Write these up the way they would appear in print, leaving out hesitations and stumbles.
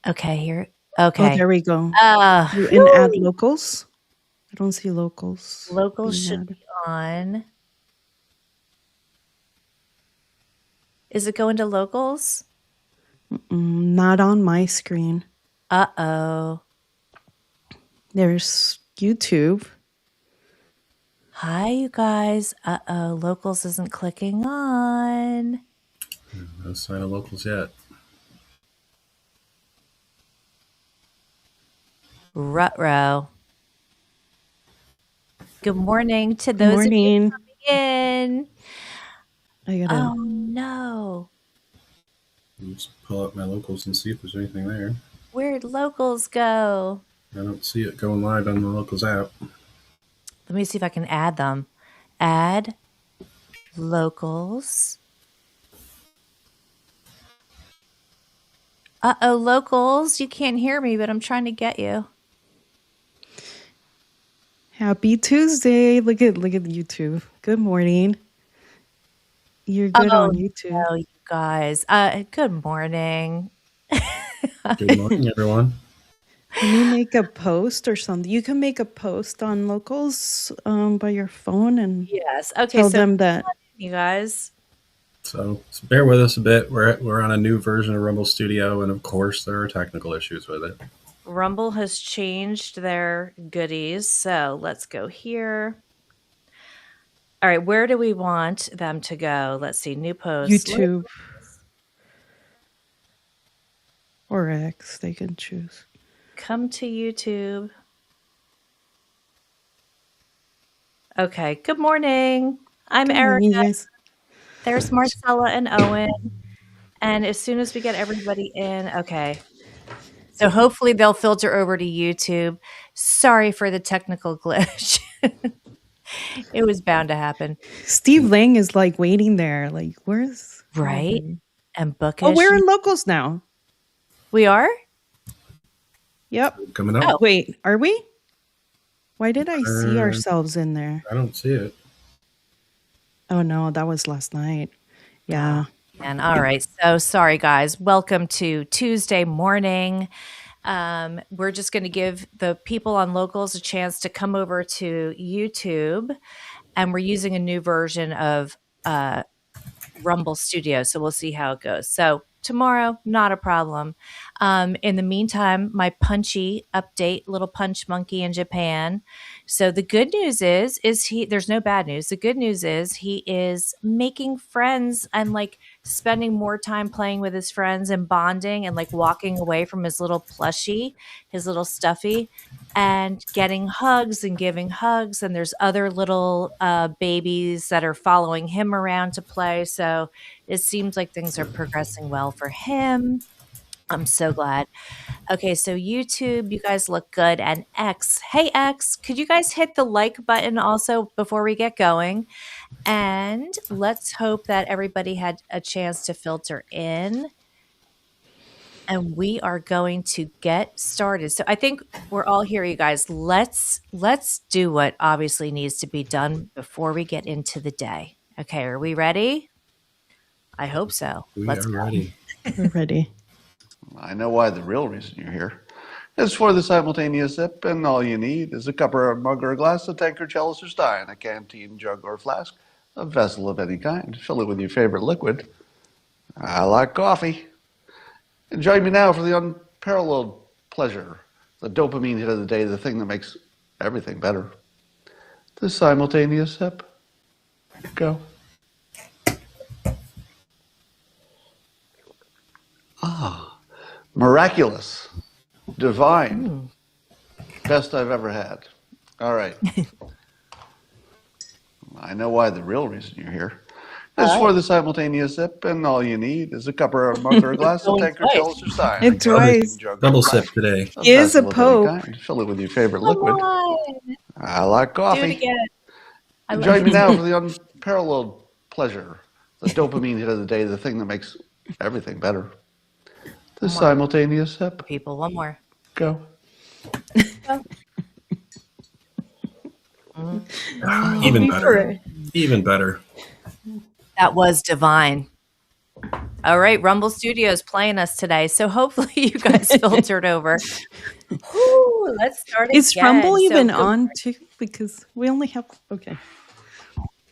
Okay, here. Oh, Okay. there we go. And add Whew. locals. I don't see locals Locals being should added. be on. Is it going to locals? Not on my screen. Uh-oh. There's YouTube. Hi, you guys. Uh-oh. Locals isn't clicking on. No sign of locals yet. Ruh-roh. Good morning to Good those of you morning. coming in. I gotta. Oh, no. I'll just pull up my locals and see if there's anything there. Where'd locals go? I don't see it going live on the locals app. Let me see if I can add them. Add locals. Uh-oh, locals. You can't hear me, but I'm trying to get you. Happy Tuesday. Look at YouTube. Good morning. You're good on YouTube. Oh, you guys. Good morning. Good morning, everyone. Can you make a post or something? You can make a post on locals by your phone and Yes. Okay, tell so them that. you guys. So bear with us a bit. We're on a new version of Rumble Studio, and of course there are technical issues with it. Rumble has changed their goodies. So let's go here. All right, where do we want them to go? Let's see, new post. YouTube or X, they can choose. Come to YouTube. Okay, good morning. I'm Good Erica. morning, guys. There's Marcella and Owen. And as soon as we get everybody in, okay. So hopefully they'll filter over to YouTube. Sorry for the technical glitch. It was bound to happen. Steve Lang is like waiting there. Like, where's Right? everybody? And bookish. Oh, we're in locals now. We are? Yep. Coming up. Oh. Wait, are we? Why did I see ourselves in there? I don't see it. Oh no, that was last night. Yeah. And all right. So sorry, guys. Welcome to Tuesday morning. We're just going to give the people on locals a chance to come over to YouTube, and we're using a new version of Rumble Studio, so we'll see how it goes. So tomorrow, not a problem. In the meantime, my punchy update, little punch monkey in Japan. So the good news is there's no bad news. The good news is he is making friends and like spending more time playing with his friends and bonding and like walking away from his little plushie, his little stuffy, and getting hugs and giving hugs. And there's other little babies that are following him around to play. So it seems like things are progressing well for him. I'm so glad. Okay, so YouTube, you guys look good. And X, hey X, could you guys hit the like button also before we get going? And let's hope that everybody had a chance to filter in. And we are going to get started. So I think we're all here, you guys. Let's do what obviously needs to be done before we get into the day. Okay, are we ready? I hope so. Let's go. Ready. We're ready. I know why the real reason you're here. It's for the simultaneous sip, and all you need is a cup or a mug or a glass, a tankard, chalice or stein, a canteen, jug or flask, a vessel of any kind. Fill it with your favorite liquid. I like coffee. And join me now for the unparalleled pleasure, the dopamine hit of the day, the thing that makes everything better. The simultaneous sip. Go. Miraculous. Divine. Best I've ever had. All right. I know why the real reason you're here. It's for the simultaneous sip, and all you need is a cup or a mug or a glass, a tankard, chalice or stein. It's twice. Double sip today. He is a pope. Fill it with your favorite liquid. I like coffee. Do it again. And join me now for the unparalleled pleasure, the dopamine hit of the day, the thing that makes everything better. The simultaneous sip. People, one more. Go. Even better. Even better. That was divine. All right, Rumble Studios playing us today, so hopefully you guys filtered over. Whoo, let's start Is again. Rumble So even good. on too? Because we only have. Okay,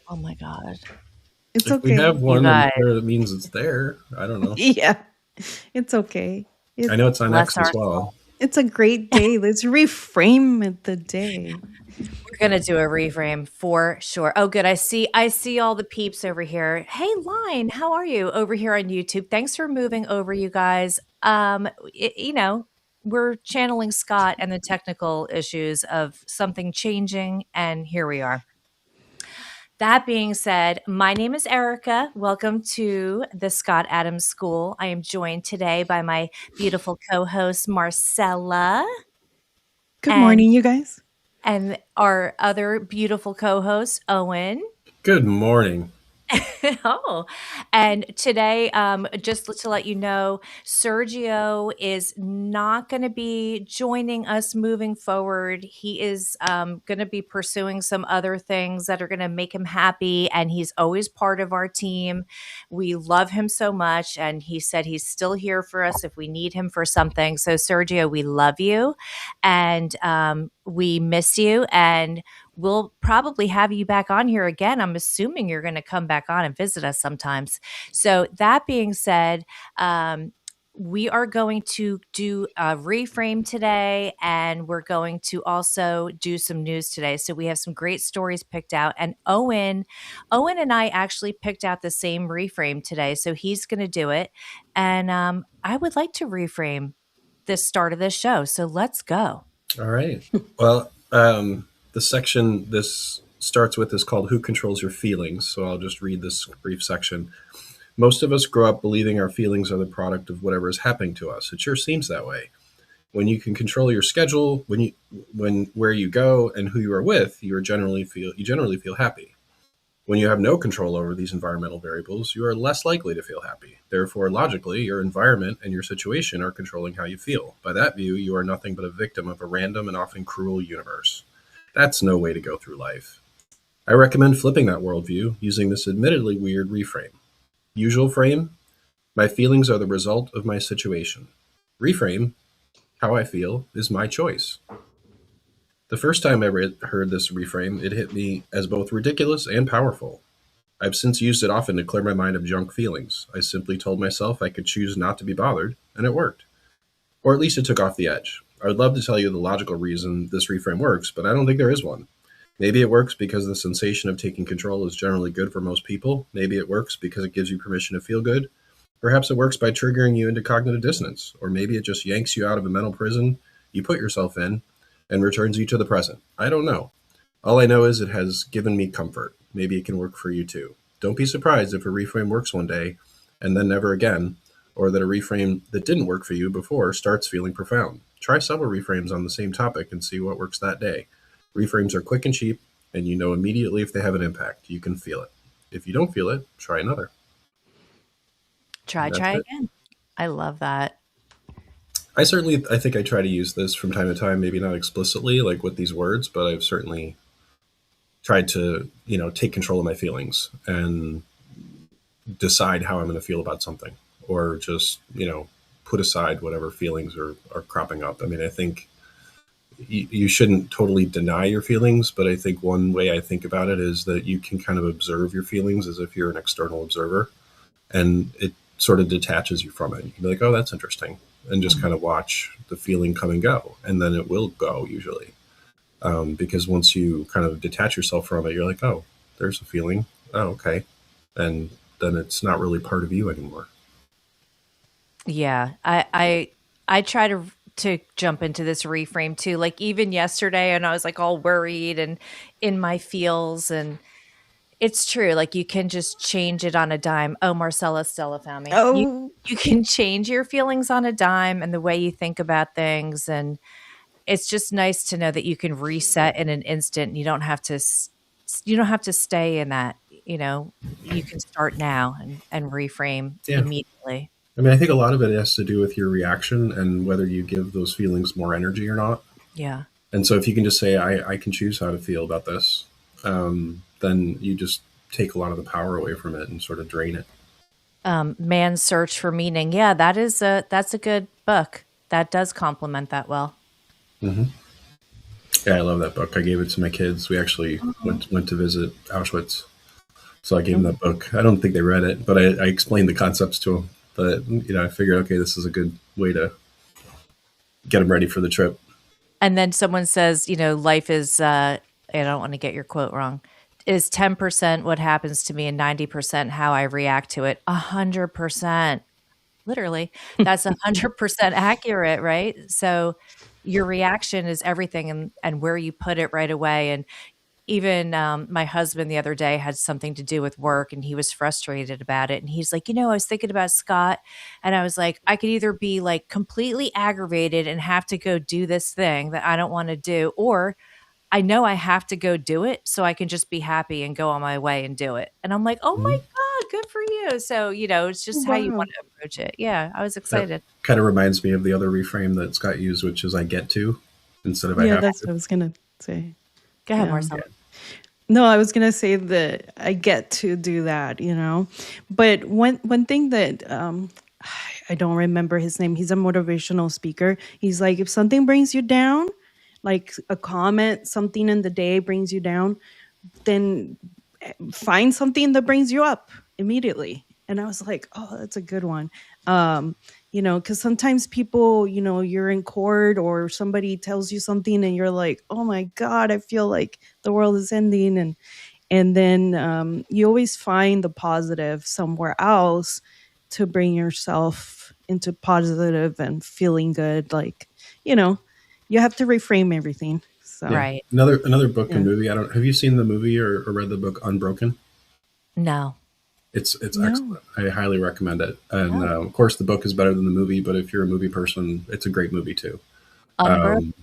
Oh my God, it's If we okay. have you one on guys, there, that means it's there. I don't know. Yeah, it's okay. I It's know it's on bless X our as well. it's a great day. Let's reframe it the day. We're gonna do a reframe for sure. Oh, good. I see all the peeps over here. Hey, Line, how are you over here on YouTube? Thanks for moving over, you guys. We're channeling Scott and the technical issues of something changing, and here we are. That being said, my name is Erica. Welcome to the Scott Adams School. I am joined today by my beautiful co-host Marcella Good and morning, you guys. our other beautiful co-host Owen. Good morning. Oh, and today, just to let you know, Sergio is not going to be joining us moving forward. He is going to be pursuing some other things that are going to make him happy, and he's always part of our team. We love him so much, and he said he's still here for us if we need him for something. So, Sergio, we love you, and we miss you, and we'll probably have you back on here again. I'm assuming you're going to come back on and visit us sometimes. So, that being said, we are going to do a reframe today, and we're going to also do some news today. So we have some great stories picked out, and Owen and I actually picked out the same reframe today. So he's going to do it, and I would like to reframe the start of this show. So let's go. All right. Well, the section this starts with is called Who Controls Your Feelings? So I'll just read this brief section. Most of us grow up believing our feelings are the product of whatever is happening to us. It sure seems that way. When you can control your schedule, when where you go and who you are with, you generally feel happy. When you have no control over these environmental variables, you are less likely to feel happy. Therefore, logically, your environment and your situation are controlling how you feel. By that view, you are nothing but a victim of a random and often cruel universe. That's no way to go through life. I recommend flipping that worldview using this admittedly weird reframe. Usual frame: my feelings are the result of my situation. Reframe: how I feel is my choice. The first time I heard this reframe, it hit me as both ridiculous and powerful. I've since used it often to clear my mind of junk feelings. I simply told myself I could choose not to be bothered, and it worked. Or at least it took off the edge. I would love to tell you the logical reason this reframe works, but I don't think there is one. Maybe it works because the sensation of taking control is generally good for most people. Maybe it works because it gives you permission to feel good. Perhaps it works by triggering you into cognitive dissonance, or maybe it just yanks you out of a mental prison you put yourself in and returns you to the present. I don't know. All I know is it has given me comfort. Maybe it can work for you too. Don't be surprised if a reframe works one day and then never again, or that a reframe that didn't work for you before starts feeling profound. Try several reframes on the same topic and see what works that day. Reframes are quick and cheap, and you know immediately if they have an impact. You can feel it. If you don't feel it, try another. Try That's it. again. I love that. I think I try to use this from time to time, maybe not explicitly like with these words, but I've certainly tried to, take control of my feelings and decide how I'm going to feel about something, or just, put aside whatever feelings are cropping up. I mean, I think you shouldn't totally deny your feelings, but I think one way I think about it is that you can kind of observe your feelings as if you're an external observer, and it sort of detaches you from it. You can be like, oh, that's interesting, and just kind of watch the feeling come and go, and then it will go usually. Because once you kind of detach yourself from it, you're like, oh, there's a feeling. Oh, okay. And then it's not really part of you anymore. Yeah, I try to jump into this reframe too. Like even yesterday, and I was like all worried and in my feels, and it's true. Like you can just change it on a dime. Oh, Marcella Stella found me. Oh, You can change your feelings on a dime and the way you think about things, and it's just nice to know that you can reset in an instant. And you don't have to stay in that. You can start now and reframe Yeah. immediately. I mean, I think a lot of it has to do with your reaction and whether you give those feelings more energy or not. Yeah. And so if you can just say, I can choose how to feel about this, then you just take a lot of the power away from it and sort of drain it. Man's Search for Meaning. Yeah, that's a good book. That does complement that well. Yeah, I love that book. I gave it to my kids. We actually went to visit Auschwitz, so I gave them that book. I don't think they read it, but I explained the concepts to them. But I figured, okay, this is a good way to get them ready for the trip. And then someone says, life is, I don't want to get your quote wrong, is 10% what happens to me and 90% how I react to it. 100%. Literally, that's 100% accurate, right? So your reaction is everything, and where you put it right away. And even my husband the other day had something to do with work, and he was frustrated about it. And he's like, I was thinking about Scott, and I was like, I could either be like completely aggravated and have to go do this thing that I don't want to do, or I know I have to go do it, so I can just be happy and go on my way and do it. And I'm like, oh my God, good for you. So, it's just how you Wow. want to approach it. Yeah, I was That excited. kind of reminds me of the other reframe that Scott used, which is "I get to" instead of "I Yeah, have that's to." what I was gonna say. Go ahead, Yeah. Marcel. No, I was gonna say that I get to do that, But one thing that I don't remember his name. He's a motivational speaker. He's like, if something brings you down, like a comment, something in the day brings you down, then find something that brings you up immediately. And I was like, oh, that's a good one. Because sometimes people, you're in court or somebody tells you something and you're like, oh my God, I feel like the world is ending. And then you always find the positive somewhere else to bring yourself into positive and feeling good. Like, you have to reframe everything. So, Yeah. Right. Another book and Yeah. movie. I don't. Have you seen the movie or read the book Unbroken? No. It's No. excellent. I highly recommend it. And Oh, of course, the book is better than the movie. But if you're a movie person, it's a great movie too. Unbroken.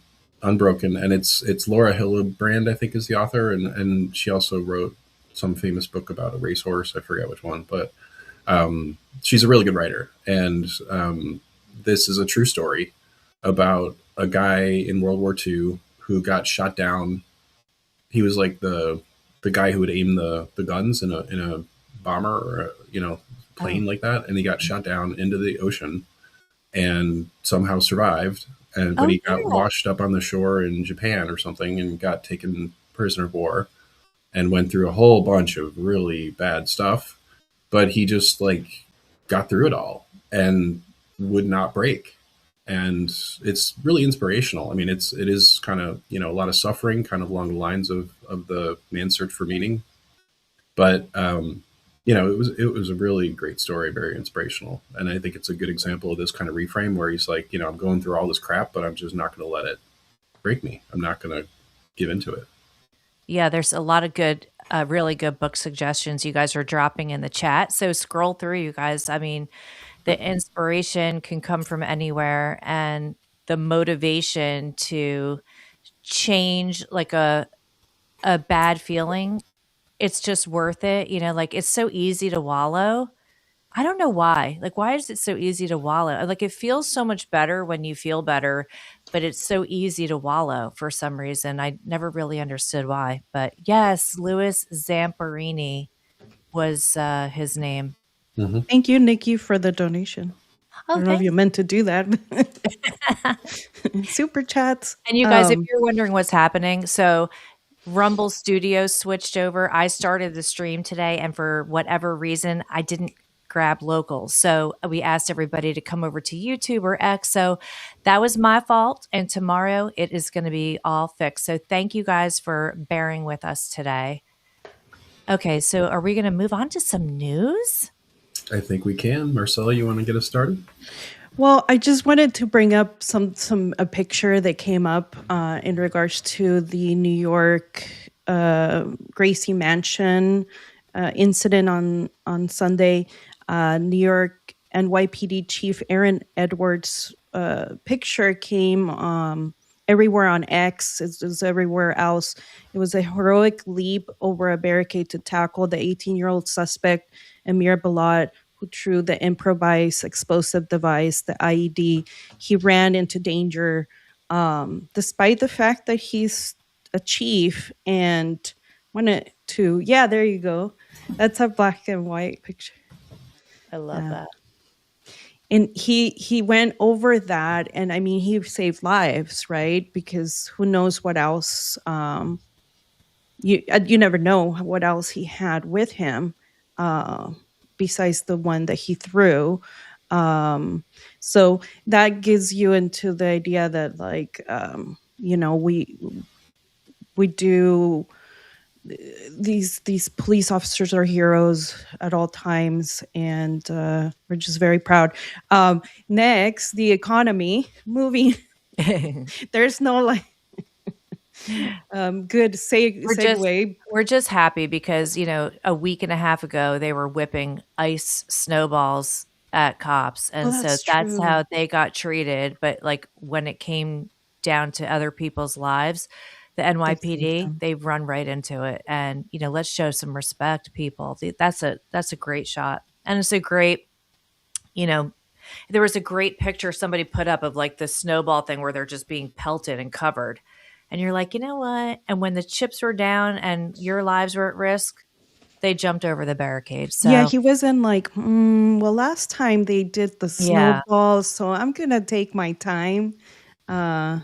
Unbroken, and it's Laura Hillebrand, I think, is the author, and she also wrote some famous book about a racehorse. I forget which one, but she's a really good writer. And this is a true story about a guy in World War II who got shot down. He was like the guy who would aim the guns in a bomber or a, Oh, plane like that, and he got shot down into the ocean and somehow survived. And but oh he got yeah. washed up on the shore in Japan or something and got taken prisoner of war and went through a whole bunch of really bad stuff. But he just like got through it all and would not break. And it's really inspirational. I mean, it is kind of a lot of suffering, kind of along the lines of the Man's Search for Meaning. But it was a really great story, very inspirational, and I think it's a good example of this kind of reframe where he's like, I'm going through all this crap, but I'm just not going to let it break me. I'm not going to give into it. Yeah, there's a lot of good, really good book suggestions you guys are dropping in the chat. So scroll through, you guys. I mean, the inspiration can come from anywhere, and the motivation to change like a bad feeling, it's just worth it. Like it's so easy to wallow. I don't know why. Like, why is it so easy to wallow? Like, it feels so much better when you feel better, but it's so easy to wallow for some reason. I never really understood why. But yes, Louis Zamperini was his name. Mm-hmm. Thank you, Nikki, for the donation. I Oh, don't know if you thanks. meant to do that. Super chats. And you guys, if you're wondering what's happening, so Rumble Studios switched over. I started the stream today, and for whatever reason, I didn't grab locals. So we asked everybody to come over to YouTube or X. So that was my fault. And tomorrow it is going to be all fixed. So thank you guys for bearing with us today. Okay, so are we going to move on to some news? I think we can. Marcella, you want to get us started? Well, I just wanted to bring up a picture that came up in regards to the New York Gracie Mansion incident on Sunday. New York NYPD Chief Aaron Edwards' picture came everywhere on X. It was everywhere else. It was a heroic leap over a barricade to tackle the 18-year-old suspect, Amir Balad, who threw the improvised explosive device, the IED. He ran into danger despite the fact that he's a chief and wanted to, yeah, there you go. That's a black and white picture. I love Yeah. that. And he went over that, and I mean, he saved lives, right? Because who knows what else, you never know what else he had with him, uh, besides the one that he threw. Um, so that gives you into the idea that, like, we do, these police officers are heroes at all times, and we're just very proud. Next, the economy moving. There's no, like, good We're just segue. we're just happy because, a week and a half ago, they were whipping ice snowballs at cops, Oh, and so that's that's true. how they got treated, but, like, when it came down to other people's lives, the They saved NYPD, them. they've run right into it, and, let's show some respect, people. That's a great shot, and it's a great, you know there was a great picture somebody put up of, like, the snowball thing where they're just being pelted and covered. And you're like, you know what? And when the chips were down and your lives were at risk, they jumped over the barricade. Yeah, So, he wasn't like, well, last time they did the yeah, snowballs, so I'm gonna take my time. Uh,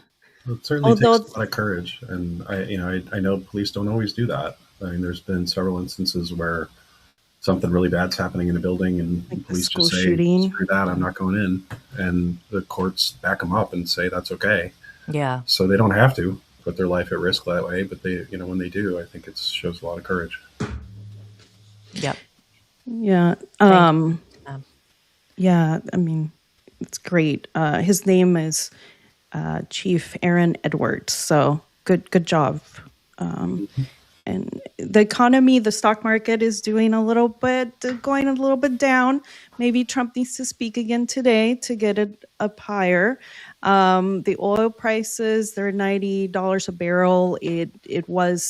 It certainly takes although, a lot of courage, and I know police don't always do that. I mean, there's been several instances where something really bad's happening in a building, like and the police school just say, shooting. "Screw that, I'm not going in," and the courts back them up and say that's okay. yeah, So they don't have to put their life at risk that way, but when they do, I think it shows a lot of courage. yep. Yeah. Thank you. Yeah, I mean, it's great. His name is Chief Aaron Edwards. So good job. Um, and the economy, the stock market is going a little bit, going a little bit down. Maybe Trump needs to speak again today to get it up higher. The oil prices, they're $90 a barrel. It went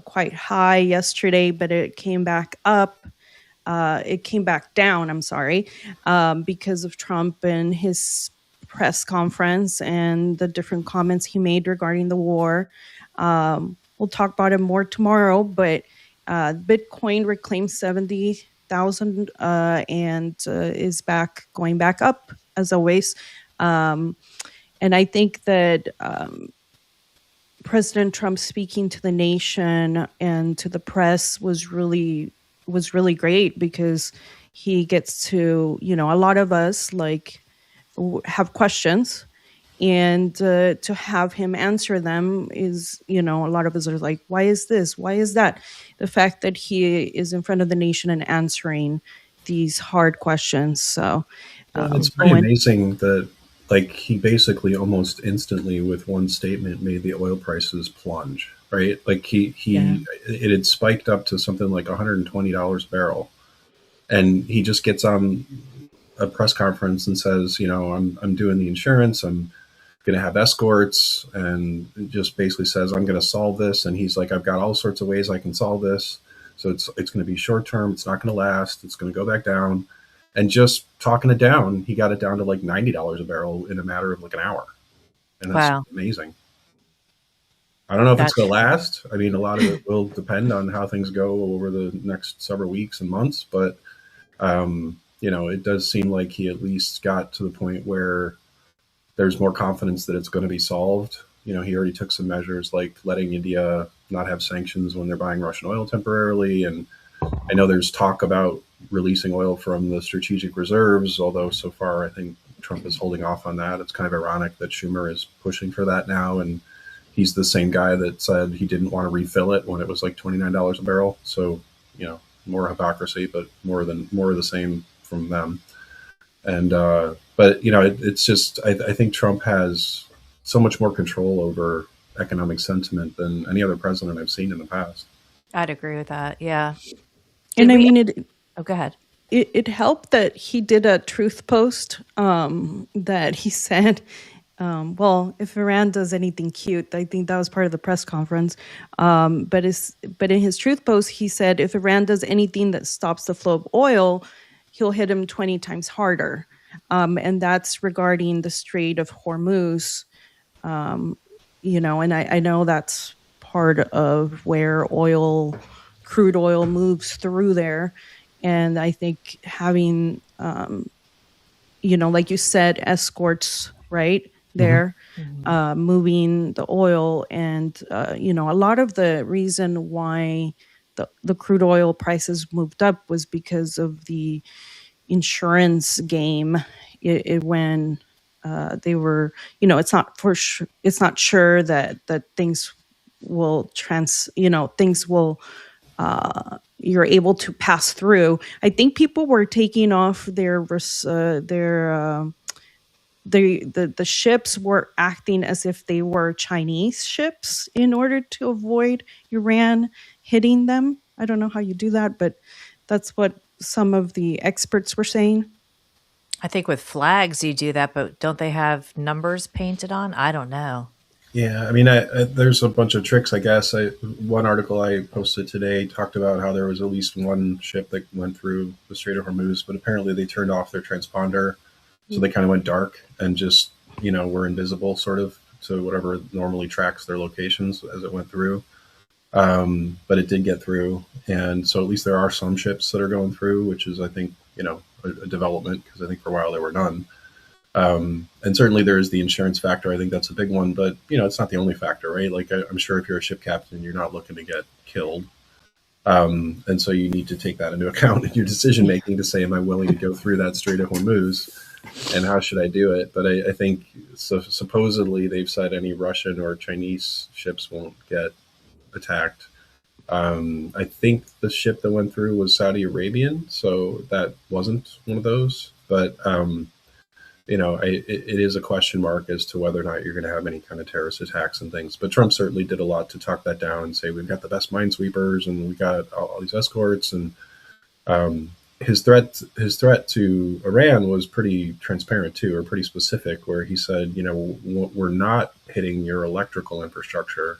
quite high yesterday, but it came back up. It came back down, I'm sorry, because of Trump and his press conference and the different comments he made regarding the war. We'll talk about it more tomorrow, but Bitcoin reclaimed 70,000 and is going back up as always. And I think that President Trump speaking to the nation and to the press was really great, because he gets to, a lot of us, like, have questions, and to have him answer them is, a lot of us are like, why is this, why is that? The fact that he is in front of the nation and answering these hard questions. So Well, it's pretty Owen. amazing that, like, he basically almost instantly with one statement made the oil prices plunge, right? Like Yeah. it had spiked up to something like $120 a barrel, and he just gets on a press conference and says, I'm doing the insurance, I'm going to have escorts, and just basically says, I'm going to solve this. And he's like, I've got all sorts of ways I can solve this. So it's going to be short term. It's not going to last. It's going to go back down. And just talking it down, he got it down to like $90 a barrel in a matter of like an hour. And that's Wow. amazing. I don't know if it's That's going to last. I mean, a lot of it will depend on how things go over the next several weeks and months. But, it does seem like he at least got to the point where there's more confidence that it's going to be solved. He already took some measures like letting India not have sanctions when they're buying Russian oil temporarily. And I know there's talk about releasing oil from the strategic reserves, although so far I think Trump is holding off on that. It's kind of ironic that Schumer is pushing for that now. And he's the same guy that said he didn't want to refill it when it was like $29 a barrel. So, more hypocrisy, but more of the same from them. And but it's just I think Trump has so much more control over economic sentiment than any other president I've seen in the past. I'd agree with that. Yeah. And Did I we? mean, Oh, go ahead. it helped that he did a truth post, that he said, well, if Iran does anything cute, I think that was part of the press conference. But in his truth post, he said, if Iran does anything that stops the flow of oil, he'll hit him 20 times harder. And that's regarding the Strait of Hormuz. And I know that's part of where oil crude oil moves through there. And I think having, like you said, escorts right Hmm. there, Mhm. moving the oil. And, a lot of the reason why the crude oil prices moved up was because of the insurance game. When they were, it's not it's not sure that things will things will, you're able to pass through. I think people were taking off the ships were acting as if they were Chinese ships in order to avoid Iran hitting them. I don't know how you do that, but that's what some of the experts were saying. I think with flags you do that, but don't they have numbers painted on? I don't know. Yeah, I mean, there's a bunch of tricks, I guess. One article I posted today talked about how there was at least one ship that went through the Strait of Hormuz, but apparently they turned off their transponder, so they kind of went dark and just were invisible, sort of, to whatever normally tracks their locations as it went through. But it did get through, and so at least there are some ships that are going through, which is, I think, a development, because I think for a while there were none. And certainly there is the insurance factor. I think that's a big one, but it's not the only factor, right? Like I'm sure if you're a ship captain, you're not looking to get killed, and so you need to take that into account in your decision making to say, am I willing to go through that Strait of Hormuz, and how should I do it? But I think supposedly they've said any Russian or Chinese ships won't get attacked. I think the ship that went through was Saudi Arabian, so that wasn't one of those. But it is a question mark as to whether or not you're going to have any kind of terrorist attacks and things. But Trump certainly did a lot to talk that down and say we've got the best minesweepers and we got all these escorts. And his threat to Iran was pretty transparent too, or pretty specific, where he said, we're not hitting your electrical infrastructure,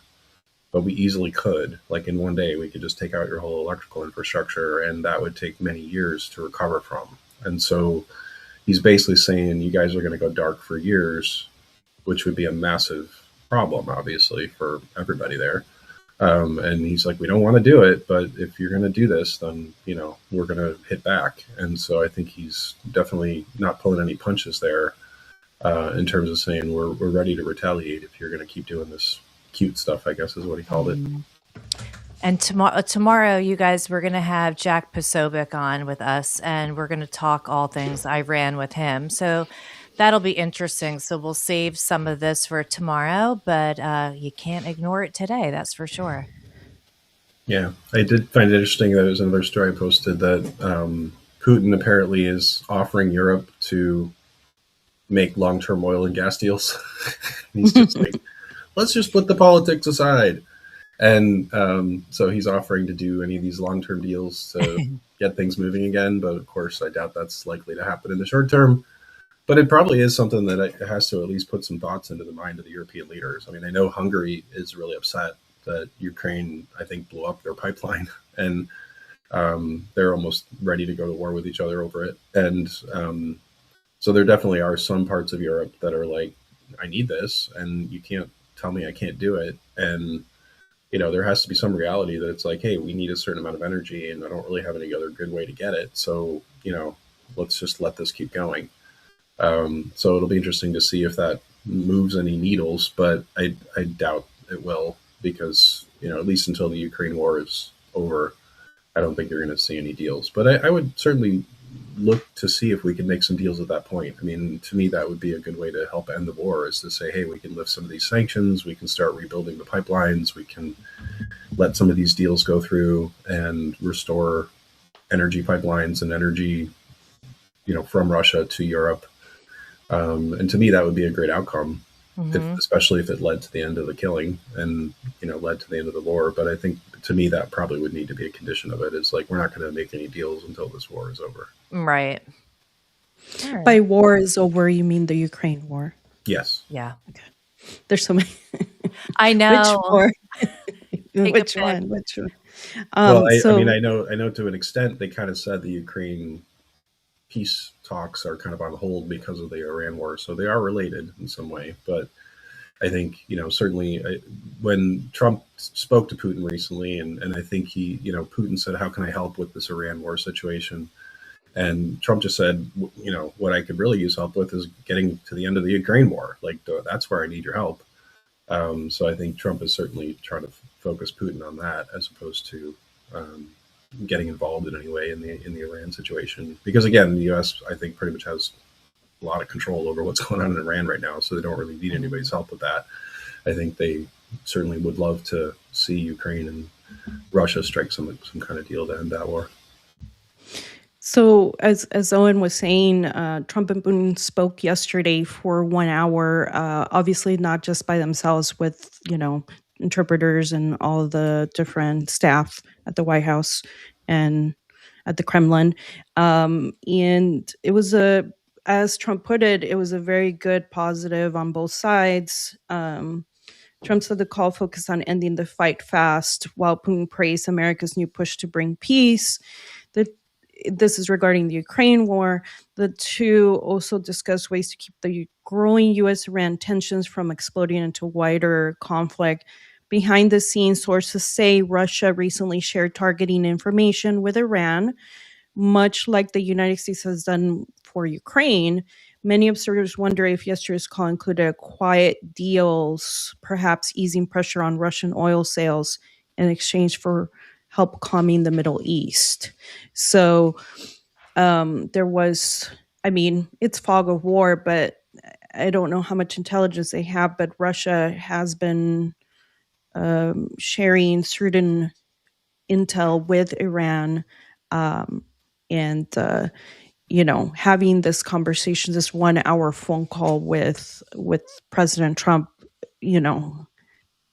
but we easily could. Like in one day, we could just take out your whole electrical infrastructure, and that would take many years to recover from. And so he's basically saying you guys are going to go dark for years, which would be a massive problem, obviously, for everybody there. And he's like, we don't want to do it, but if you're going to do this, then we're going to hit back. And so I think he's definitely not pulling any punches there, in terms of saying we're ready to retaliate if you're going to keep doing this cute stuff, I guess is what he called it. And tomorrow, you guys, we're going to have Jack Posobiec on with us, and we're going to talk all things Iran with him. So that'll be interesting. So we'll save some of this for tomorrow, but you can't ignore it today. That's for sure. Yeah, I did find it interesting that there was another story I posted that Putin apparently is offering Europe to make long-term oil and gas deals. He's just like, let's just put the politics aside. And so he's offering to do any of these long-term deals to get things moving again. But of course, I doubt that's likely to happen in the short term. But it probably is something that has to at least put some thoughts into the mind of the European leaders. I mean, I know Hungary is really upset that Ukraine, I think, blew up their pipeline, and they're almost ready to go to war with each other over it. And so there definitely are some parts of Europe that are like, I need this, and you can't tell me I can't do it. And there has to be some reality that it's like, hey, we need a certain amount of energy, and I don't really have any other good way to get it. So, let's just let this keep going. So it'll be interesting to see if that moves any needles, but I doubt it will, because, at least until the Ukraine war is over, I don't think you're going to see any deals. But I would certainly look to see if we can make some deals at that point. I mean, to me, that would be a good way to help end the war, is to say, hey, we can lift some of these sanctions, we can start rebuilding the pipelines, we can let some of these deals go through and restore energy pipelines and energy, from Russia to Europe. And to me, that would be a great outcome, especially if it led to the end of the killing and, led to the end of the war. But I think, to me, that probably would need to be a condition of it. Is like, we're not going to make any deals until this war is over. Right. By war is over, you mean the Ukraine war? Yes. Yeah. Okay. There's so many. I know. Which war? Which a one? Which one? Well, I mean, I know to an extent they kind of said the Ukraine peace talks are kind of on hold because of the Iran war, so they are related in some way. But I think, certainly when Trump spoke to Putin recently, and I think Putin said, "How can I help with this Iran war situation?" And Trump just said, what I could really use help with is getting to the end of the Ukraine war. Like, that's where I need your help. So I think Trump is certainly trying to focus Putin on that as opposed to um, getting involved in any way in the Iran situation. Because again, the U.S. I think pretty much has a lot of control over what's going on in Iran right now, so they don't really need anybody's help with that. I think they certainly would love to see Ukraine and Russia strike some kind of deal to end that war. So, as Owen was saying, Trump and Putin spoke yesterday for 1 hour. Obviously, not just by themselves, with interpreters and all the different staff at the White House and at the Kremlin. And it was as Trump put it, it was a very good positive on both sides. Trump said the call focused on ending the fight fast, while Putin praised America's new push to bring peace. The This is regarding the Ukraine war. The two also discussed ways to keep the growing U.S.-Iran tensions from exploding into wider conflict. Behind the scenes, sources say Russia recently shared targeting information with Iran, much like the United States has done for Ukraine. Many observers wonder if yesterday's call included a quiet deals, perhaps easing pressure on Russian oil sales in exchange for help calming the Middle East. So there was, it's fog of war, but I don't know how much intelligence they have, but Russia has been sharing certain intel with Iran, and having this conversation, this 1 hour phone call with President Trump,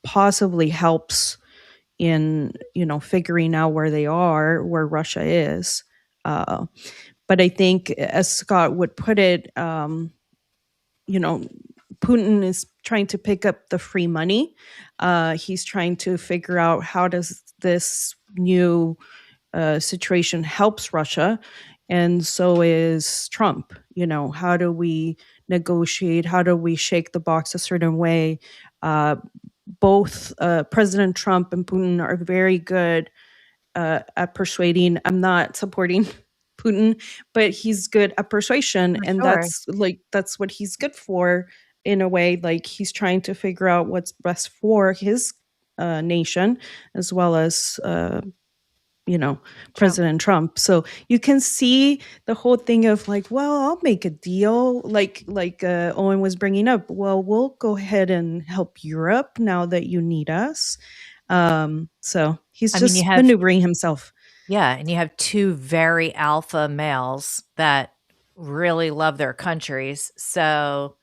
possibly helps in figuring out where Russia is. But I think, as Scott would put it, Putin is trying to pick up the free money. He's trying to figure out how does this new situation helps Russia, and so is Trump. How do we negotiate? How do we shake the box a certain way? Both President Trump and Putin are very good at persuading. I'm not supporting Putin, but he's good at persuasion, For and sure. that's what he's good for. In a way, like, he's trying to figure out what's best for his nation, as well as President Trump. So you can see the whole thing of like, well, I'll make a deal, like Owen was bringing up. Well, we'll go ahead and help Europe now that you need us. So he's I mean, you just have maneuvering himself. Yeah, and you have two very alpha males that really love their countries. So,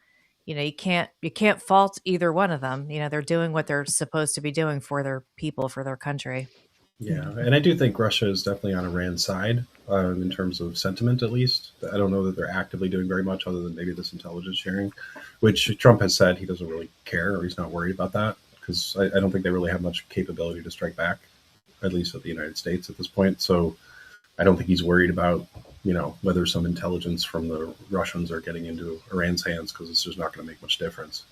you can't fault either one of them. They're doing what they're supposed to be doing for their people, for their country. Yeah, and I do think Russia is definitely on Iran's side in terms of sentiment, at least. I don't know that they're actively doing very much other than maybe this intelligence sharing, which Trump has said he doesn't really care or he's not worried about that because I don't think they really have much capability to strike back, at least at the United States at this point. So I don't think he's worried about, whether some intelligence from the Russians are getting into Iran's hands because it's just not going to make much difference.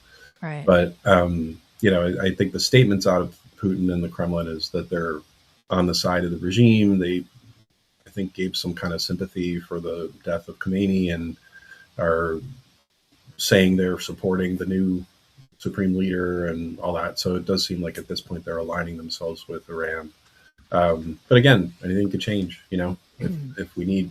Right. But, I think the statements out of Putin and the Kremlin is that they're on the side of the regime. They, I think, gave some kind of sympathy for the death of Khomeini and are saying they're supporting the new supreme leader and all that. So it does seem like at this point they're aligning themselves with Iran. But again, anything could change. If we need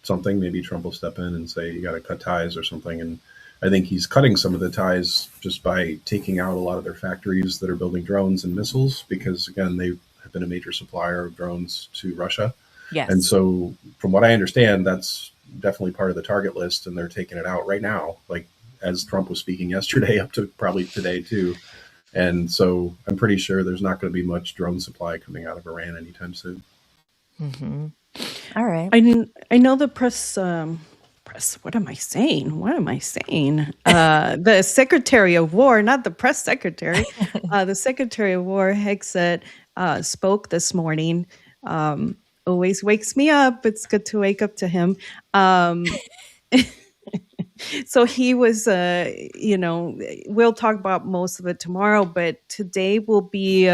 something, maybe Trump will step in and say you got to cut ties or something. And I think he's cutting some of the ties just by taking out a lot of their factories that are building drones and missiles, because again, they have been a major supplier of drones to Russia. Yes. And so from what I understand, that's definitely part of the target list, and they're taking it out right now, like as Trump was speaking yesterday, up to probably today too. And so I'm pretty sure there's not going to be much drone supply coming out of Iran anytime soon. Mm-hmm. All right. I know the press. What am I saying? The Secretary of War, not the press secretary. The Secretary of War, Hegseth, spoke this morning. Always wakes me up. It's good to wake up to him. So he was, we'll talk about most of it tomorrow, but today will be,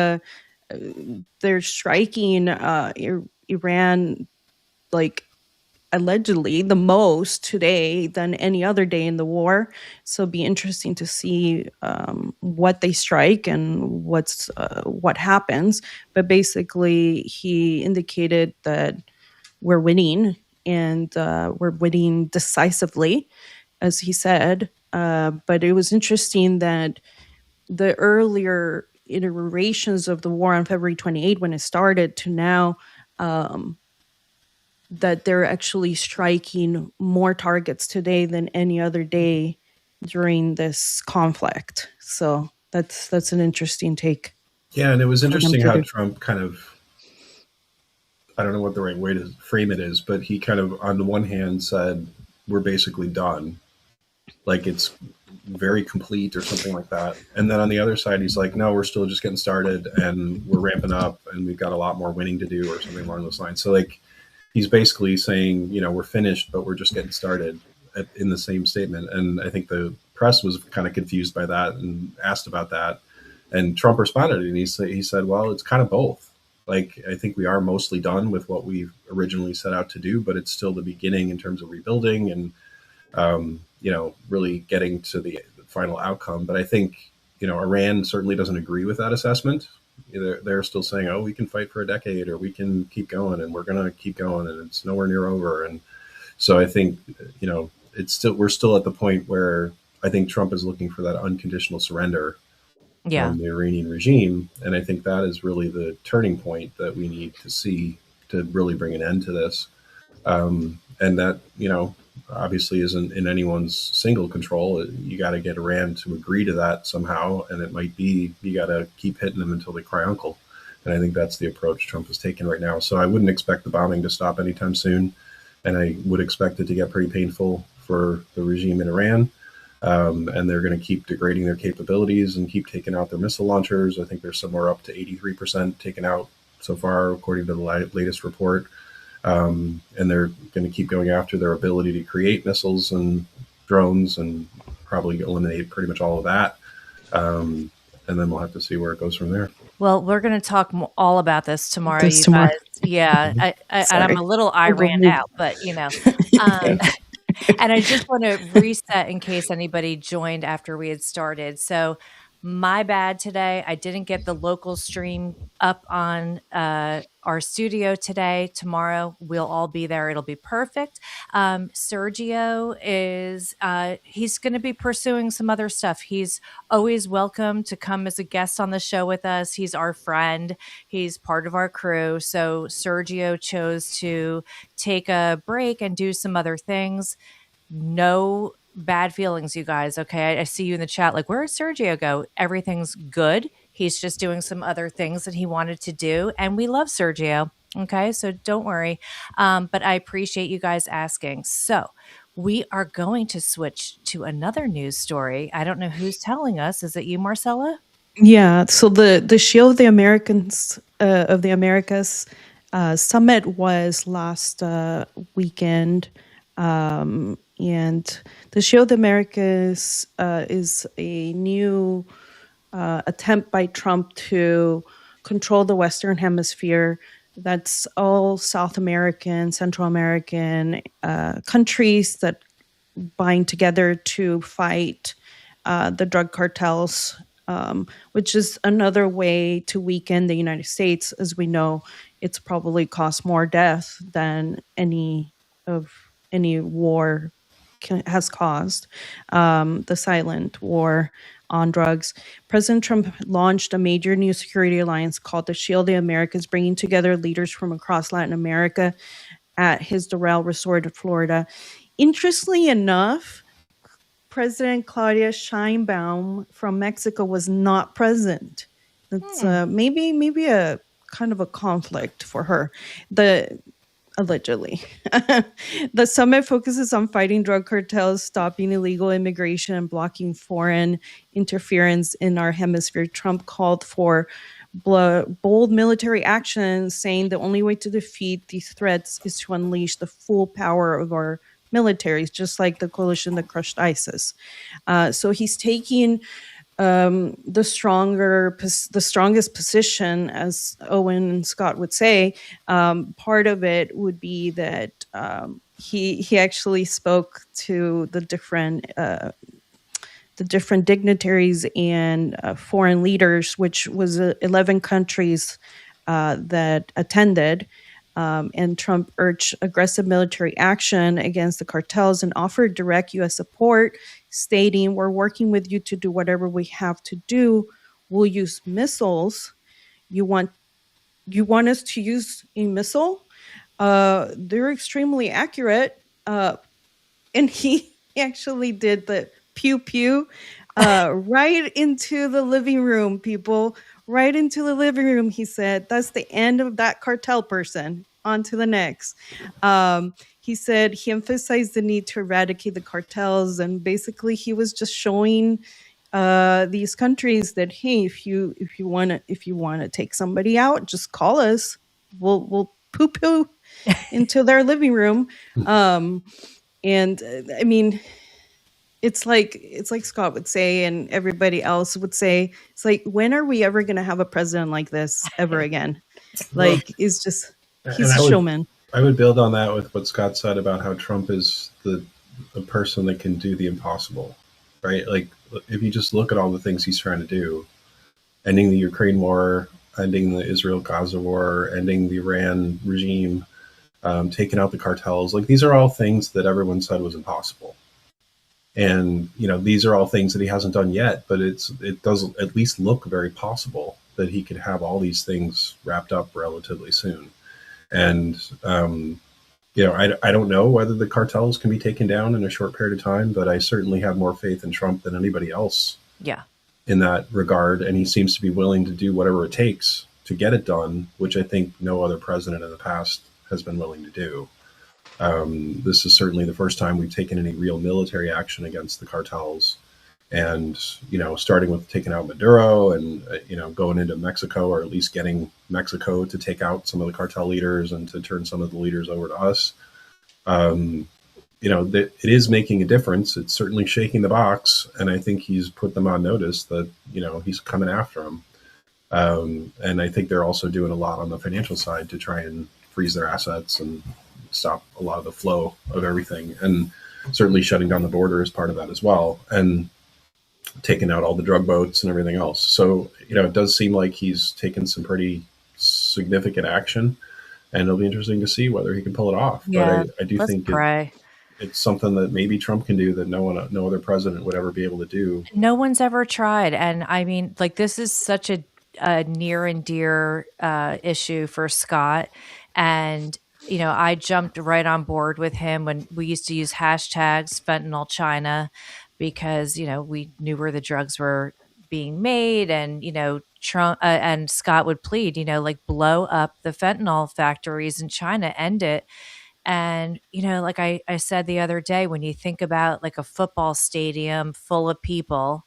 they're striking Iran, like, allegedly the most today than any other day in the war. So it'll be interesting to see what they strike and what happens. But basically, he indicated that we're winning, and we're winning decisively, as he said. But it was interesting that the earlier iterations of the war on February 28th, when it started, to now, that they're actually striking more targets today than any other day during this conflict. So that's an interesting take Yeah, and it was for them interesting to how do. Trump kind of, I don't know what the right way to frame it is, but he kind of, on the one hand, said, we're basically done. Like it's very complete or something like that. And then on the other side, he's like, no, we're still just getting started and we're ramping up and we've got a lot more winning to do or something along those lines. So, like, he's basically saying, we're finished, but we're just getting started in the same statement. And I think the press was kind of confused by that and asked about that. And Trump responded and he said, well, it's kind of both. Like, I think we are mostly done with what we originally set out to do, but it's still the beginning in terms of rebuilding and, really getting to the final outcome. But I think, Iran certainly doesn't agree with that assessment. They're still saying, oh, we can fight for a decade or we can keep going and we're going to keep going and it's nowhere near over. And so I think, we're still at the point where I think Trump is looking for that unconditional surrender Yeah. from the Iranian regime. And I think that is really the turning point that we need to see to really bring an end to this. And that, obviously isn't in anyone's single control. You got to get Iran to agree to that somehow. And it might be, you got to keep hitting them until they cry uncle. And I think that's the approach Trump is taking right now. So I wouldn't expect the bombing to stop anytime soon. And I would expect it to get pretty painful for the regime in Iran. And they're going to keep degrading their capabilities and keep taking out their missile launchers. I think they're somewhere up to 83% taken out so far, according to the latest report. And they're going to keep going after their ability to create missiles and drones and probably eliminate pretty much all of that. And then we'll have to see where it goes from there. Well, we're going to talk all about this tomorrow, This you tomorrow. guys. Yeah, and I'm a little Iran Overruled. out, but Okay. and I just want to reset in case anybody joined after we had started. So my bad today. I didn't get the local stream up on our studio today. Tomorrow we'll all be there. It'll be perfect. Sergio is he's going to be pursuing some other stuff. He's always welcome to come as a guest on the show with us. He's our friend. He's part of our crew. So Sergio chose to take a break and do some other things. No bad feelings, you guys. Okay. I see you in the chat. Like, where did Sergio go? Everything's good. He's just doing some other things that he wanted to do. And we love Sergio. Okay. So don't worry. But I appreciate you guys asking. So we are going to switch to another news story. I don't know who's telling us. Is it you, Marcella? Yeah. So the Shield of the Americas summit was last weekend. And the Shield of the Americas is a new attempt by Trump to control the Western Hemisphere. That's all South American, Central American countries that bind together to fight the drug cartels, which is another way to weaken the United States. As we know, it's probably caused more death than any war has caused, the silent war on drugs. President Trump launched a major new security alliance called the Shield of the Americas, bringing together leaders from across Latin America at his Doral Resort in Florida. Interestingly enough, President Claudia Sheinbaum from Mexico was not present. That's maybe a kind of a conflict for her. Allegedly. The summit focuses on fighting drug cartels, stopping illegal immigration, and blocking foreign interference in our hemisphere. Trump called for bold military action, saying the only way to defeat these threats is to unleash the full power of our militaries, just like the coalition that crushed ISIS. So he's taking the strongest position, as Owen and Scott would say. Part of it would be that he actually spoke to the different dignitaries and foreign leaders, which was 11 countries that attended. And Trump urged aggressive military action against the cartels and offered direct U.S. support, stating, "We're working with you to do whatever we have to do. We'll use missiles. You want us to use a missile? They're extremely accurate." And he actually did the pew pew right into the living room, people. Right into the living room, he said. That's the end of that cartel person. On to the next. He said he emphasized the need to eradicate the cartels, and basically he was just showing these countries that, hey, if you want to take somebody out, just call us. We'll poo poo into their living room. And I mean, it's like Scott would say, and everybody else would say, it's like, when are we ever going to have a president like this ever again? Well, Like, it's just, and he's a showman. I would build on that with what Scott said about how Trump is the person that can do the impossible, right? Like, if you just look at all the things he's trying to do, ending the Ukraine war, ending the Israel-Gaza war, ending the Iran regime, taking out the cartels, like, these are all things that everyone said was impossible. And, these are all things that he hasn't done yet, but it does at least look very possible that he could have all these things wrapped up relatively soon. And, I don't know whether the cartels can be taken down in a short period of time, but I certainly have more faith in Trump than anybody else. Yeah. In that regard. And he seems to be willing to do whatever it takes to get it done, which I think no other president in the past has been willing to do. This is certainly the first time we've taken any real military action against the cartels. And, starting with taking out Maduro and, going into Mexico, or at least getting Mexico to take out some of the cartel leaders and to turn some of the leaders over to us. It is making a difference. It's certainly shaking the box. And I think he's put them on notice that, he's coming after them. And I think they're also doing a lot on the financial side to try and freeze their assets and stop a lot of the flow of everything. And certainly shutting down the border is part of that as well. And taking out all the drug boats and everything else. So, it does seem like he's taken some pretty significant action, and it'll be interesting to see whether he can pull it off. Yeah, But I do let's think pray. it's something that maybe Trump can do that no other president would ever be able to do. No one's ever tried, and I mean, like, this is such a near and dear issue for Scott. And I jumped right on board with him when we used to use hashtags fentanyl China, because we knew where the drugs were being made. And Trump and Scott would plead, like, blow up the fentanyl factories in China, end it. And, like I said the other day, when you think about like a football stadium full of people,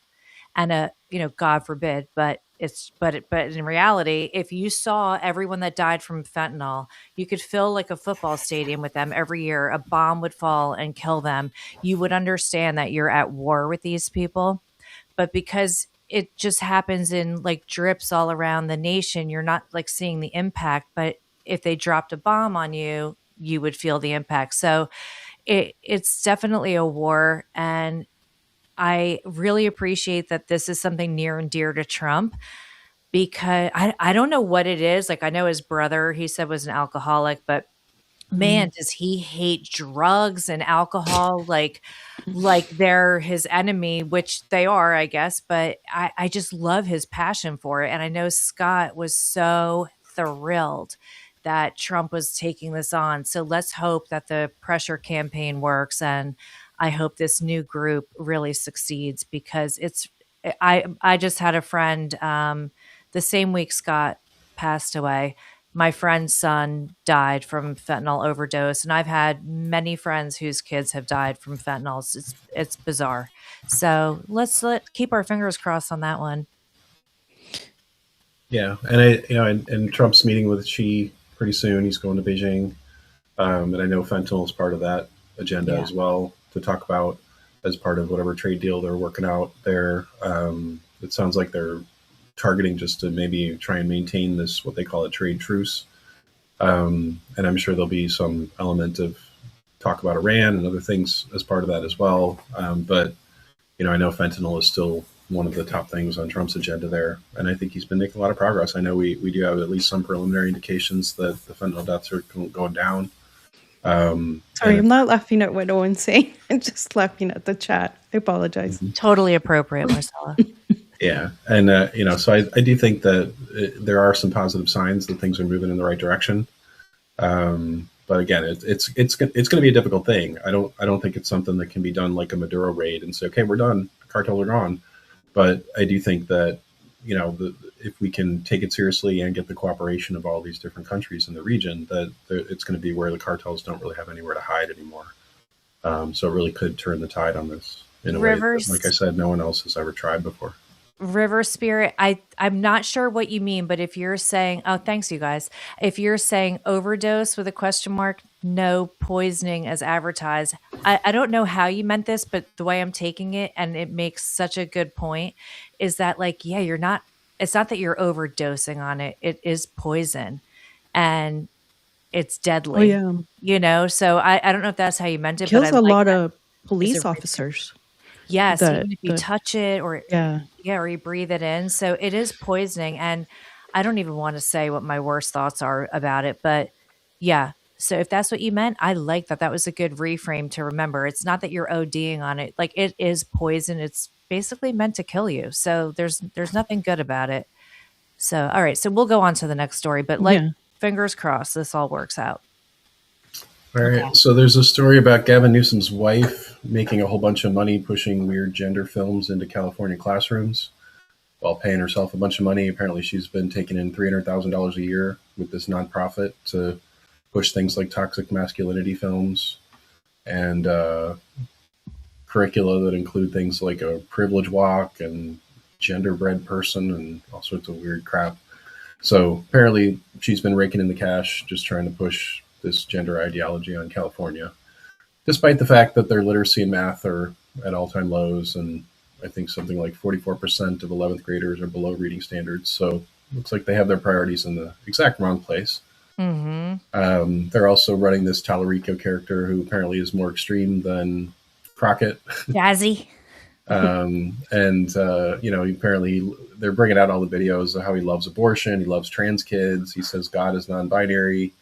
and God forbid, but in reality, if you saw everyone that died from fentanyl, you could fill like a football stadium with them every year. A bomb would fall and kill them. You would understand that you're at war with these people. But because it just happens in like drips all around the nation, you're not like seeing the impact. But if they dropped a bomb on you, you would feel the impact. So it's definitely a war. And I really appreciate that this is something near and dear to Trump, because I don't know what it is. Like, I know his brother, he said, was an alcoholic, but man, does he hate drugs and alcohol like they're his enemy, which they are, I guess. But I just love his passion for it. And I know Scott was so thrilled that Trump was taking this on. So let's hope that the pressure campaign works, and I hope this new group really succeeds, because I just had a friend the same week Scott passed away. My friend's son died from fentanyl overdose, and I've had many friends whose kids have died from fentanyl. It's bizarre. So let's keep our fingers crossed on that one. Yeah, and and Trump's meeting with Xi pretty soon. He's going to Beijing, and I know fentanyl is part of that agenda Yeah. as well to talk about as part of whatever trade deal they're working out there. It sounds like they're targeting just to maybe try and maintain this, what they call a trade truce. And I'm sure there'll be some element of talk about Iran and other things as part of that as well. But I know fentanyl is still one of the top things on Trump's agenda there, and I think he's been making a lot of progress. I know we do have at least some preliminary indications that the fentanyl deaths are going down. Sorry, And I'm not laughing at what Owen's saying. I'm just laughing at the chat. I apologize. Totally appropriate, Marcella. yeah, and so I do think that there are some positive signs that things are moving in the right direction. But again, it's going to be a difficult thing. I don't think it's something that can be done like a Maduro raid and say, okay, we're done, the cartels are gone. But I do think that if we can take it seriously and get the cooperation of all these different countries in the region, that it's going to be where the cartels don't really have anywhere to hide anymore. So it really could turn the tide on this in a way that, like I said, no one else has ever tried before. River spirit, I'm not sure what you mean, but if you're saying, oh, thanks you guys. If you're saying overdose with a question mark, no poisoning as advertised. I don't know how you meant this, but the way I'm taking it, and it makes such a good point, is that like, yeah, it's not that you're overdosing on it. It is poison and it's deadly, Oh yeah, So I don't know if that's how you meant it, but I kills a like lot that. of police officers. Yes, The even if you the touch it or yeah. or you breathe it in. So it is poisoning. And I don't even want to say what my worst thoughts are about it. But yeah. So if that's what you meant, I like that. That was a good reframe to remember. It's not that you're ODing on it. Like it is poison. It's basically meant to kill you. So there's nothing good about it. So all right. So we'll go on to the next story. But like Yeah. fingers crossed this all works out. All right. Okay. So there's a story about Gavin Newsom's wife making a whole bunch of money pushing weird gender films into California classrooms while paying herself a bunch of money. Apparently, she's been taking in $300,000 a year with this nonprofit to push things like toxic masculinity films and curricula that include things like a privilege walk and genderbread person and all sorts of weird crap. So apparently, she's been raking in the cash, just trying to push this gender ideology on California, despite the fact that their literacy and math are at all-time lows, and I think something like 44% of 11th graders are below reading standards. So it looks like they have their priorities in the exact wrong place. Mm-hmm. They're also running this Tallarico character who apparently is more extreme than Crockett. Jazzy. Apparently they're bringing out all the videos of how he loves abortion. He loves trans kids. He says God is non-binary.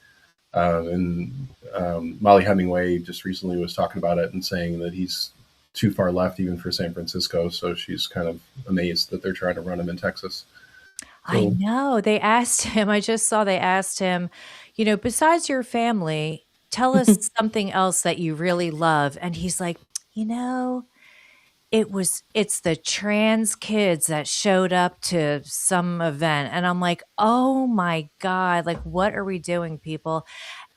Molly Hemingway just recently was talking about it and saying that he's too far left even for San Francisco. So she's kind of amazed that they're trying to run him in Texas. I know. They asked him, I just saw they asked him, besides your family, tell us something else that you really love. And he's like, it's the trans kids that showed up to some event. And I'm like, oh my God, like, what are we doing, people?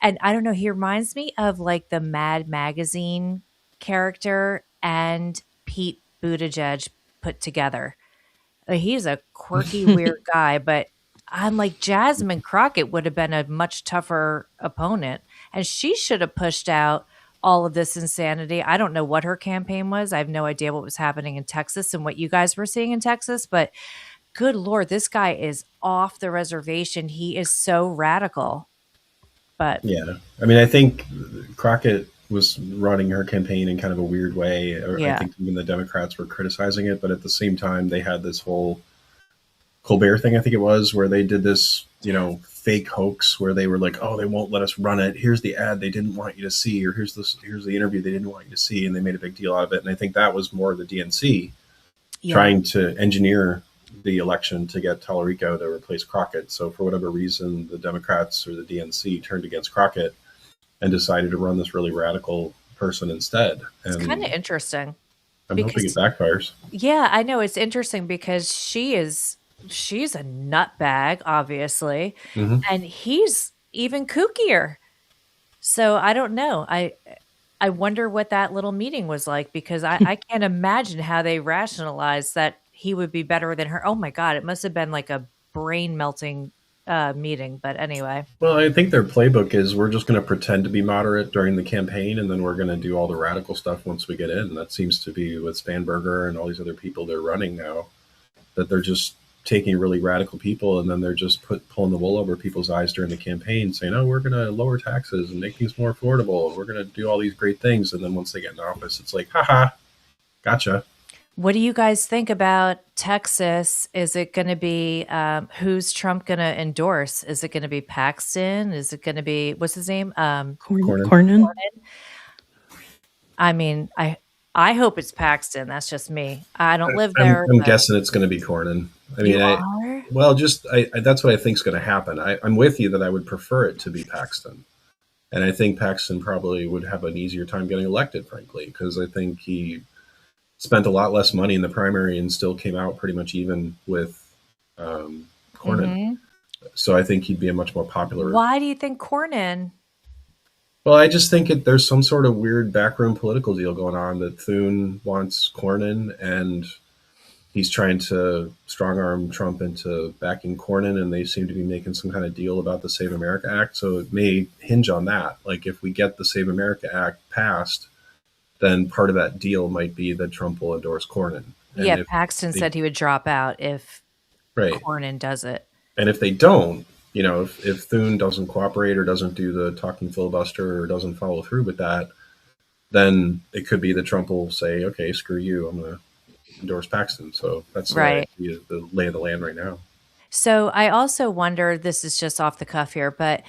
And I don't know, he reminds me of like the Mad Magazine character and Pete Buttigieg put together. He's a quirky, weird guy, but I'm like, Jasmine Crockett would have been a much tougher opponent, and she should have pushed out all of this insanity. I don't know what her campaign was. I have no idea what was happening in Texas and what you guys were seeing in Texas, but good Lord, this guy is off the reservation. He is so radical. But yeah, I mean, I think Crockett was running her campaign in kind of a weird way. Yeah. I think even the Democrats were criticizing it, but at the same time, they had this whole Colbert thing, I think it was, where they did this, fake hoax where they were like, "Oh, they won't let us run it. Here's the ad they didn't want you to see, or here's the interview they didn't want you to see," and they made a big deal out of it. And I think that was more the DNC trying to engineer the election to get Tallarico to replace Crockett. So for whatever reason, the Democrats or the DNC turned against Crockett and decided to run this really radical person instead. And it's kind of interesting. I'm hoping it backfires. Yeah, I know. It's interesting because she's a nutbag, obviously, and he's even kookier. So I don't know. I wonder what that little meeting was like, because I can't imagine how they rationalized that he would be better than her. Oh my God, it must have been like a brain melting meeting. But anyway, Well, I think their playbook is we're just going to pretend to be moderate during the campaign, and then we're going to do all the radical stuff once we get in. That seems to be with Spanberger and all these other people they're running now. That they're just taking really radical people, and then they're just pulling the wool over people's eyes during the campaign, saying, "Oh, we're going to lower taxes and make things more affordable, and we're going to do all these great things." And then once they get in office, it's like, "Haha, gotcha." what do you guys think about Texas? Is it going to be who's Trump going to endorse? Is it going to be Paxton? Is it going to be what's his name? Cornyn. Cornyn. I mean, I hope it's Paxton. That's just me. I don't live I'm, there, I'm but guessing it's going to be Cornyn. I you mean, are. well, just that's what I think is going to happen. I'm with you that I would prefer it to be Paxton, and I think Paxton probably would have an easier time getting elected, frankly, because I think he spent a lot less money in the primary and still came out pretty much even with Cornyn. Hmm. So I think he'd be a much more popular. Why do you think Cornyn? Well, I just think there's some sort of weird backroom political deal going on that Thune wants Cornyn, and he's trying to strong arm Trump into backing Cornyn, and they seem to be making some kind of deal about the Save America Act. So it may hinge on that. Like if we get the Save America Act passed, then part of that deal might be that Trump will endorse Cornyn. And Yeah, if Paxton they, said he would drop out if right, Cornyn does it. and if they don't, if Thune doesn't cooperate or doesn't do the talking filibuster or doesn't follow through with that, then it could be that Trump will say, "Okay, screw you, I'm going to endorse Paxton." So that's the way I Right. see the lay of the land right now. So I also wonder, this is just off the cuff here, but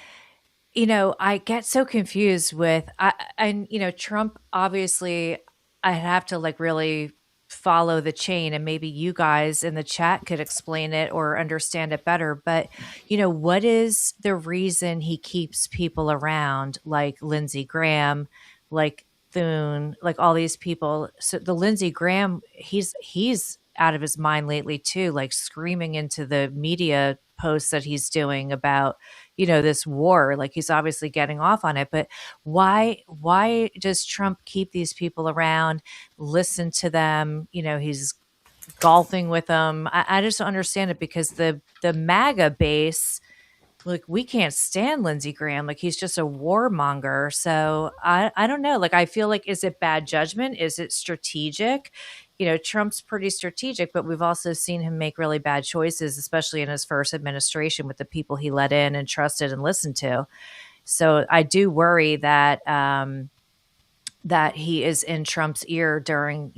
I get so confused with and Trump obviously I have to like really follow the chain, and maybe you guys in the chat could explain it or understand it better, but what is the reason he keeps people around like Lindsey Graham, like Thune, like all these people? So the Lindsey Graham, he's out of his mind lately too, like screaming into the media posts that he's doing about this war. Like he's obviously getting off on it, but why does Trump keep these people around, listen to them? He's golfing with them. I just don't understand it, because the MAGA base, like, we can't stand Lindsey Graham. Like he's just a warmonger. So I don't know. Like I feel like, is it bad judgment? Is it strategic? Trump's pretty strategic, but we've also seen him make really bad choices, especially in his first administration with the people he let in and trusted and listened to. So I do worry that that he is in Trump's ear during,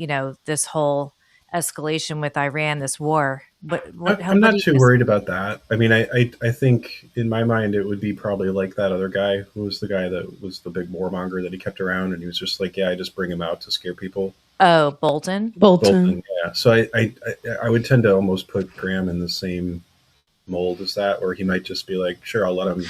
this whole escalation with Iran, this war. I'm What not do you too guys? worried about that. I mean, I think in my mind it would be probably like that other guy who was the guy that was the big warmonger that he kept around, and he was just like, "Yeah, I just bring him out to scare people." Oh, Bolton. Bolton. Bolton, yeah. So I would tend to almost put Graham in the same mold as that, where he might just be like, "Sure, I'll let him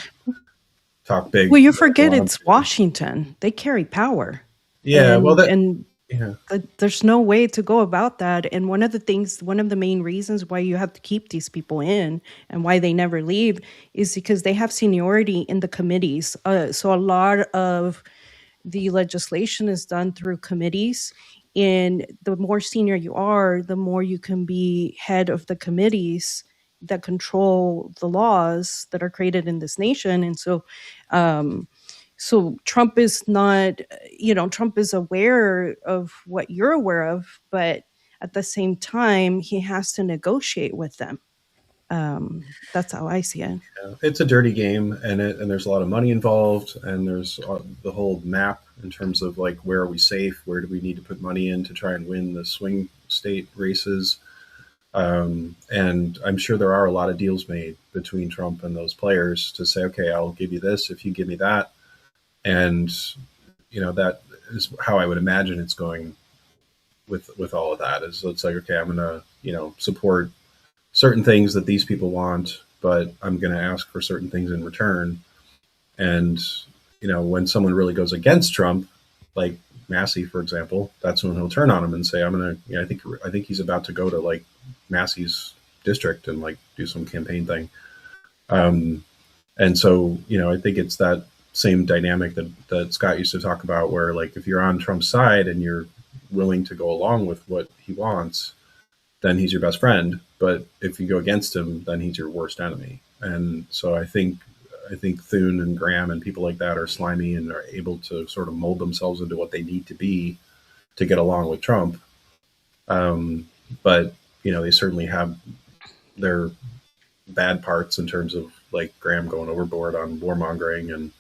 talk big." Well, you if I forget want him it's to." Washington. They carry power. Yeah, well, And yeah, there's no way to go about that. And one of the main reasons why you have to keep these people in and why they never leave is because they have seniority in the committees. So a lot of the legislation is done through committees. And the more senior you are, the more you can be head of the committees that control the laws that are created in this nation. And so Trump is not, Trump is aware of what you're aware of, but at the same time, he has to negotiate with them. That's how I see it. it's a dirty game, and there's a lot of money involved, and there's the whole map in terms of like where are we safe, where do we need to put money in to try and win the swing state races. And I'm sure there are a lot of deals made between Trump and those players to say, okay, I'll give you this if you give me that. And that is how I would imagine it's going with all of that. Is it's like, okay, I'm going to support certain things that these people want, but I'm going to ask for certain things in return. And when someone really goes against Trump, like Massey, for example, that's when he'll turn on him and say, I'm going to, I think he's about to go to like Massey's district and like do some campaign thing. And so, I think it's that same dynamic that Scott used to talk about, where like if you're on Trump's side and you're willing to go along with what he wants, then he's your best friend. But if you go against him, then he's your worst enemy. And so I think Thune and Graham and people like that are slimy and are able to sort of mold themselves into what they need to be to get along with Trump. But they certainly have their bad parts in terms of like Graham going overboard on warmongering and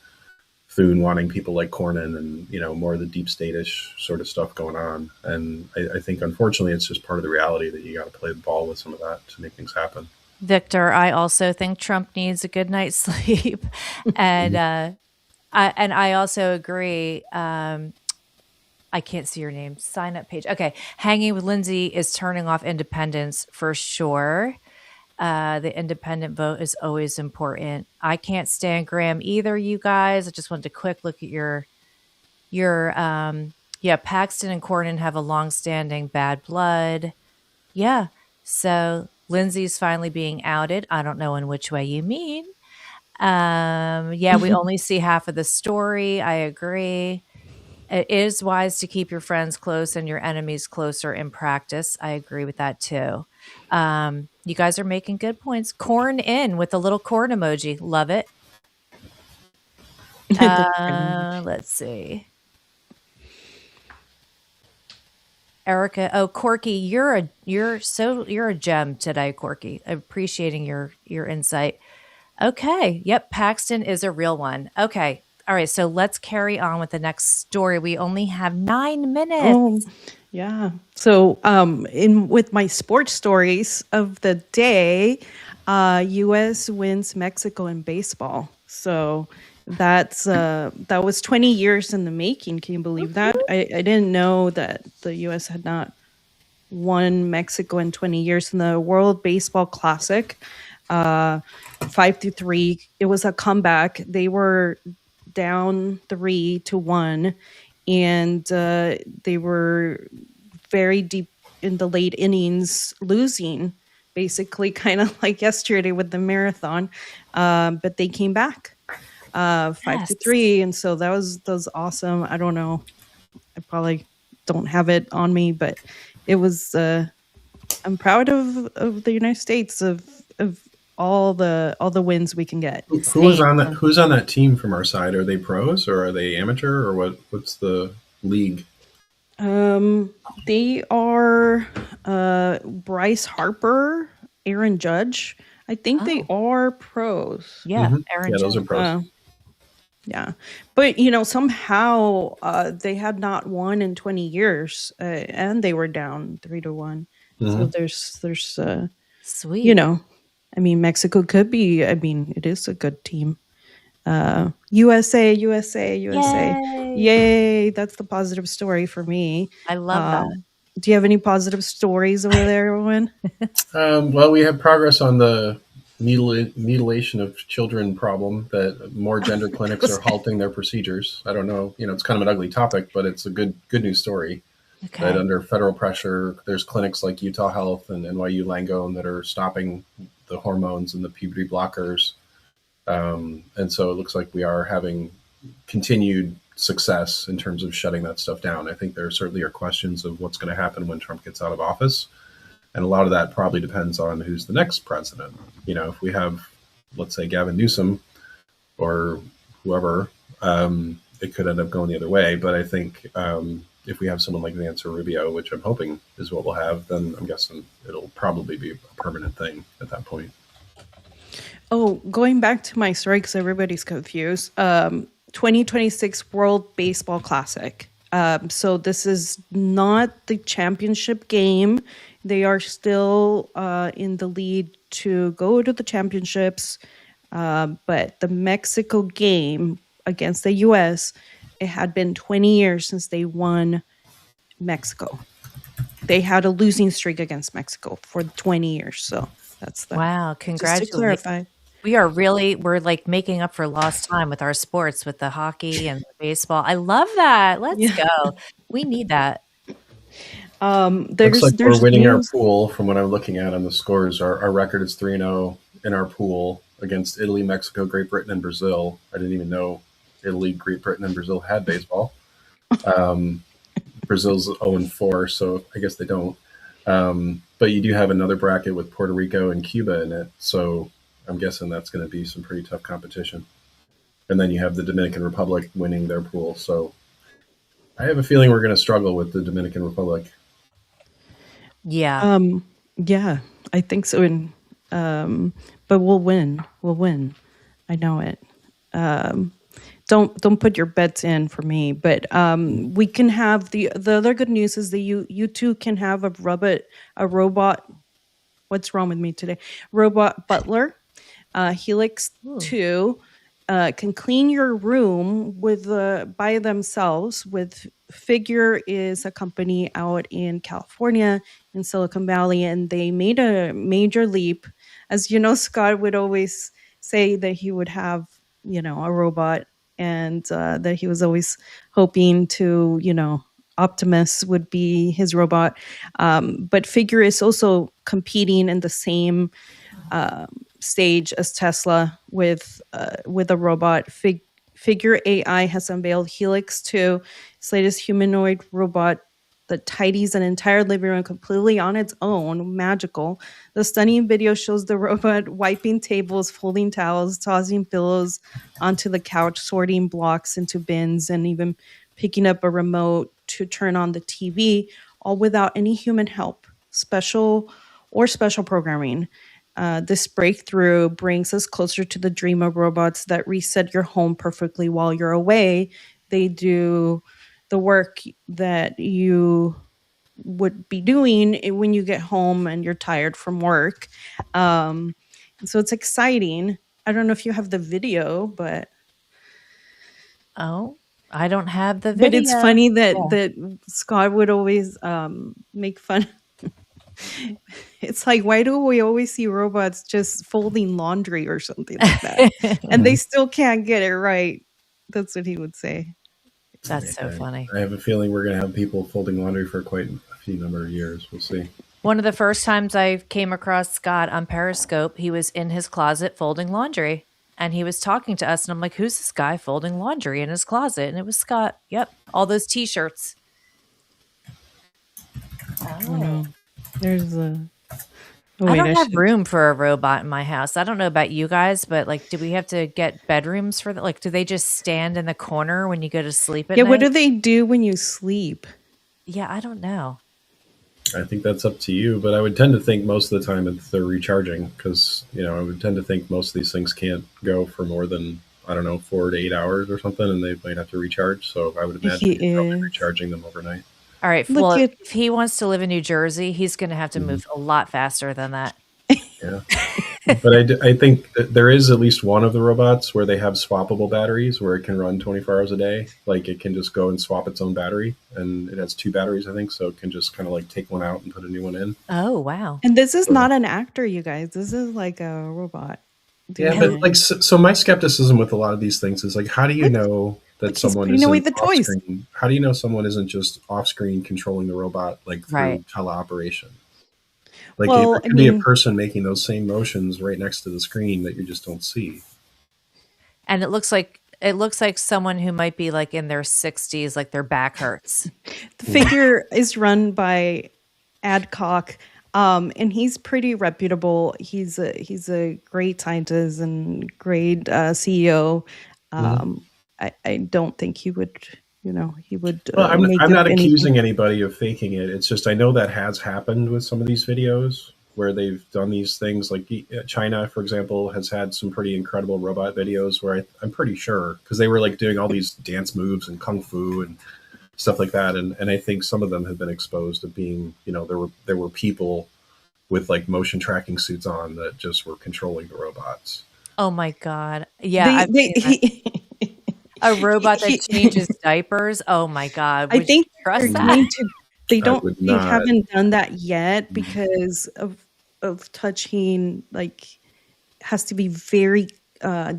Thune wanting people like Cornyn and more of the deep state-ish sort of stuff going on. And I think unfortunately it's just part of the reality that you got to play the ball with some of that to make things happen. Victor, I also think Trump needs a good night's sleep, and I also agree. I can't see your name. Sign up page. Okay, hanging with Lindsay is turning off independence for sure. The independent vote is always important. I can't stand Graham either, you guys. I just wanted a quick look at your yeah, Paxton and Cornyn have a long-standing bad blood. Yeah. So Lindsay's finally being outed. I don't know in which way you mean. Yeah, we only see half of the story. I agree. It is wise to keep your friends close and your enemies closer in practice. I agree with that too. You guys are making good points. Corn in with a little corn emoji. Love it. Let's see. Erica, oh Corky, you're a gem today, Corky. Appreciating your insight. Okay, yep, Paxton is a real one. Okay, all right, so let's carry on with the next story. We only have 9 minutes. Oh, yeah. So, in with my sports stories of the day, U.S. wins Mexico in baseball. So that was 20 years in the making. Can you believe that? I didn't know that the U.S. had not won Mexico in 20 years in the World Baseball Classic. 5-3. It was a comeback. They were down 3-1, and they were very deep in the late innings, losing, basically, kind of like yesterday with the marathon. But they came back 5-3, and so that was awesome. I don't know. I probably don't have it on me, but it was. I'm proud of the United States of all the wins we can get. Who's on that team from our side? Are they pros or are they amateur or what's the league? They are Bryce Harper, Aaron Judge. I think they are pros. Yeah, Aaron Yeah, those are pros. Yeah, but somehow they had not won in 20 years, and they were down 3-1. So there's sweet. I mean, Mexico could be. I mean, it is a good team. USA. Yay! That's the positive story for me. I love that. Do you have any positive stories over there, Owen? Well, we have progress on the mutilation of children problem. That more gender clinics are halting their procedures. I don't know. It's kind of an ugly topic, but it's a good news story. Okay. That under federal pressure, there's clinics like Utah Health and NYU Langone that are stopping the hormones and the puberty blockers. And so it looks like we are having continued success in terms of shutting that stuff down. I think there certainly are questions of what's going to happen when Trump gets out of office. And a lot of that probably depends on who's the next president. If we have, let's say, Gavin Newsom or whoever, it could end up going the other way. But I think if we have someone like Nancy Rubio, which I'm hoping is what we'll have, then I'm guessing it'll probably be a permanent thing at that point. Oh, going back to my story because everybody's confused. 2026 World Baseball Classic. So this is not the championship game. They are still in the lead to go to the championships. But the Mexico game against the U.S., it had been 20 years since they won Mexico. They had a losing streak against Mexico for 20 years. So that's that. Wow. Congratulations. Just to clarify. We're like making up for lost time with our sports, with the hockey and the baseball. I love that. Let's go. We need that. Looks like we're winning our pool from what I'm looking at on the scores. Our record is 3-0 in our pool against Italy, Mexico, Great Britain, and Brazil. I didn't even know Italy, Great Britain, and Brazil had baseball. Brazil's 0-4, so I guess they don't. But you do have another bracket with Puerto Rico and Cuba in it. So I'm guessing that's going to be some pretty tough competition. And then you have the Dominican Republic winning their pool. So I have a feeling we're going to struggle with the Dominican Republic. Yeah. Yeah, I think so. And but we'll win. We'll win. I know it. Don't put your bets in for me. But we can have the other good news is that you two can have a robot. What's wrong with me today? Robot butler, Helix 2. Can clean your room with by themselves. With Figure is a company out in California, in Silicon Valley, and they made a major leap. As you know, Scott would always say that he would have, a robot, and that he was always hoping to, Optimus would be his robot. But Figure is also competing in the same stage as Tesla with a robot. Figure AI has unveiled Helix 2, its latest humanoid robot that tidies an entire living room completely on its own. Magical. The stunning video shows the robot wiping tables, folding towels, tossing pillows onto the couch, sorting blocks into bins, and even picking up a remote to turn on the TV, all without any human help, special programming. This breakthrough brings us closer to the dream of robots that reset your home perfectly while you're away. They do the work that you would be doing when you get home and you're tired from work. So it's exciting. I don't know if you have the video, but I don't have the but video. it's funny that Scott would always make fun. It's like, why do we always see robots just folding laundry or something like that? And they still can't get it right. That's what he would say. That's so funny. I have a feeling we're going to have people folding laundry for quite a few number of years. We'll see. One of the first times I came across Scott on Periscope, he was in his closet folding laundry. And he was talking to us, and I'm like, who's this guy folding laundry in his closet? And it was Scott. Yep. All those T-shirts. Oh no. There's a... I don't have room for a robot in my house. I don't know about you guys, but like, do we have to get bedrooms for that? Like, do they just stand in the corner when you go to sleep at night? What do they do when you sleep? Yeah, I don't know. I think that's up to you, but I would tend to think most of the time that they're recharging because, I would tend to think most of these things can't go for more than, 4 to 8 hours or something, and they might have to recharge. So I would imagine you're probably recharging them overnight. All right. Well, if he wants to live in New Jersey, he's going to have to move a lot faster than that. Yeah. But I think that there is at least one of the robots where they have swappable batteries where it can run 24 hours a day. Like it can just go and swap its own battery, and it has 2 batteries, I think. So it can just kind of like take one out and put a new one in. Oh, wow. And this is not an actor, you guys. This is like a robot. Yeah, but like, so my skepticism with a lot of these things is like, how do you know that someone isn't off screen? How do you know someone isn't just off screen controlling the robot like through teleoperation? Like it could be a person making those same motions right next to the screen that you just don't see. And it looks like someone who might be like in their 60s, like their back hurts. The Figure is run by Adcock. And he's pretty reputable. He's a great scientist and great CEO. I don't think he would, he would. Well, I'm not accusing anybody of faking it. It's just I know that has happened with some of these videos where they've done these things. Like China, for example, has had some pretty incredible robot videos where I'm pretty sure because they were like doing all these dance moves and kung fu and stuff like that. And I think some of them have been exposed of being, there were people with like motion tracking suits on that just were controlling the robots. Oh my God. Yeah. A robot that changes diapers. Oh my God. I think trust that? They haven't done that yet because of touching, like, has to be very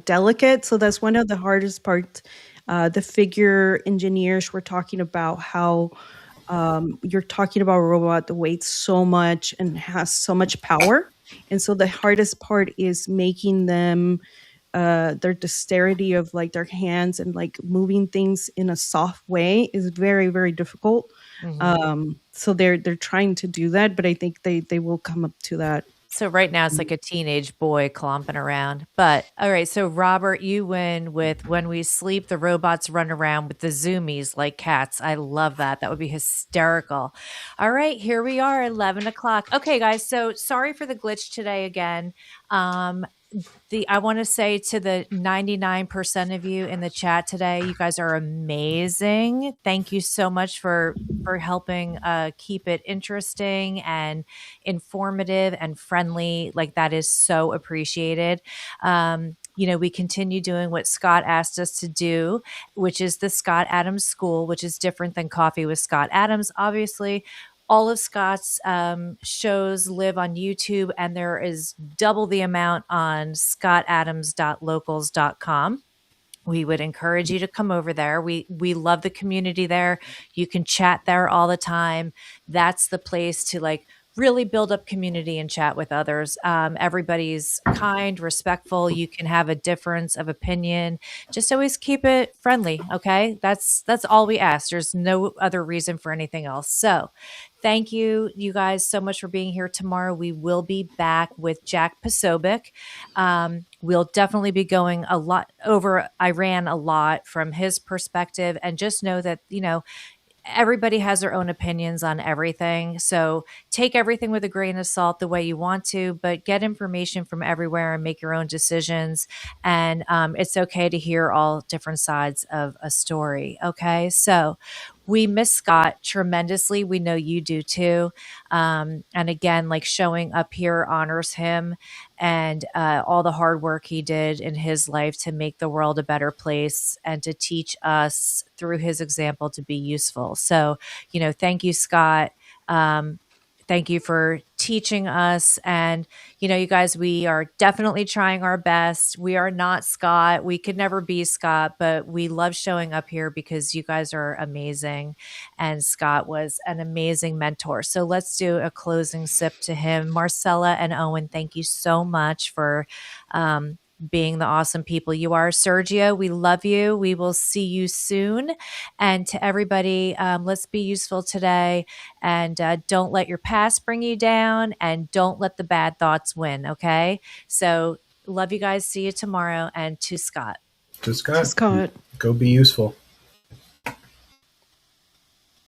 delicate. So that's one of the hardest parts. The Figure engineers were talking about how you're talking about a robot that weighs so much and has so much power. And so the hardest part is making them their dexterity of like their hands and like moving things in a soft way is very, very difficult. So they're trying to do that, but I think they will come up to that So right now it's like a teenage boy clomping around. But all right, so Robert, you win with when we sleep, the robots run around with the zoomies like cats. I love that. That would be hysterical. All right, here we are, 11 o'clock. Okay, guys, so sorry for the glitch today again. Um, I want to say to the 99% of you in the chat today, you guys are amazing. Thank you so much for helping keep it interesting and informative and friendly. Like that is so appreciated. We continue doing what Scott asked us to do, which is the Scott Adams School, which is different than Coffee with Scott Adams, obviously. All of Scott's shows live on YouTube, and there is double the amount on scottadams.locals.com. We would encourage you to come over there. We love the community there. You can chat there all the time. That's the place to like really build up community and chat with others. Everybody's kind, respectful. You can have a difference of opinion. Just always keep it friendly. Okay, that's all we ask. There's no other reason for anything else. So thank you, you guys, so much for being here tomorrow. We will be back with Jack Posobiec. We'll definitely be going a lot over Iran a lot from his perspective. And just know that, everybody has their own opinions on everything. So take everything with a grain of salt the way you want to, but get information from everywhere and make your own decisions. And it's okay to hear all different sides of a story. Okay. So we miss Scott tremendously. We know you do too. And again, like showing up here honors him and all the hard work he did in his life to make the world a better place and to teach us through his example to be useful. So, thank you, Scott. Thank you for teaching us. And, you guys, we are definitely trying our best. We are not Scott. We could never be Scott, but we love showing up here because you guys are amazing. And Scott was an amazing mentor. So let's do a closing sip to him. Marcella and Owen, thank you so much for being the awesome people you are. Sergio, we love you. We will see you soon. And to everybody, let's be useful today. And don't let your past bring you down, and don't let the bad thoughts win. Okay. So love you guys. See you tomorrow. And to Scott. To Scott. Scott. Go be useful.